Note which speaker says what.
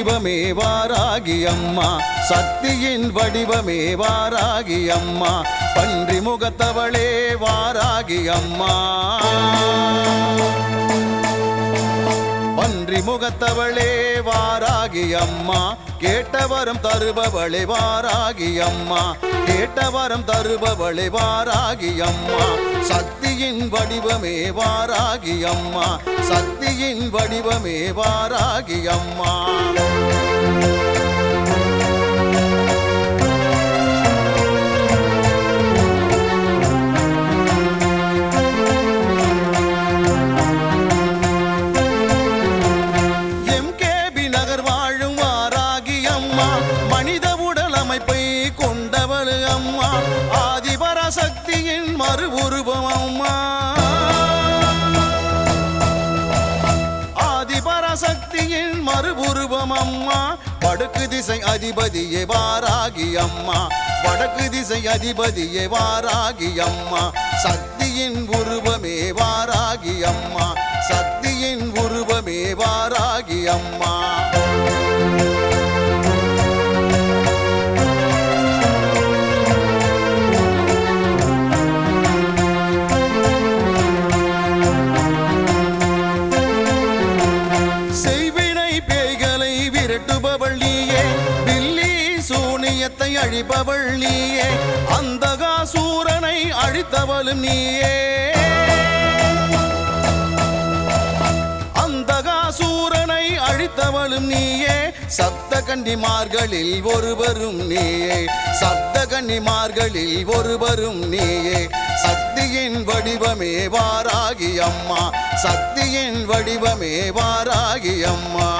Speaker 1: வடிவமே வாராகி அம்மா, சக்தியின் வடிவமே வாராகி அம்மா, பன்றி முகத்தவளே வாராகி அம்மா, பன்றி முகத்தவளே வாராகி அம்மா, கேட்டவரம் தருபவளே வாராகி அம்மா, கேட்டவரம் தருபவளே வாராகி அம்மா, சக்தியின் வடிவமே வாராகி அம்மா, சக்தியின் வடிவமே வாராகி அம்மா. ஆதிபராசக்தியின் மறு உருவம் அம்மா, ஆதிபராசக்தியின் மறு உருவம் அம்மா, வடக்கு திசை அதிபதியே வாராகி அம்மா, வடக்கு திசை அதிபதியே வாராகி அம்மா, சக்தியின் உருவமே வாராகி அம்மா, சக்தியின் உருவமே வாராகி அம்மா. அழிப்பவள் நீயே, அந்தகாசூரனை அழித்தவளும் நீயே, அந்தகாசூரனை அழித்தவளும் நீயே, சப்த கன்னிமார்களில் ஒருவரும் நீயே, சப்த கன்னிமார்களில் ஒருவரும் நீயே, சக்தியின் வடிவமே வாராகி அம்மா, சக்தியின் வடிவமே வாராகி அம்மா.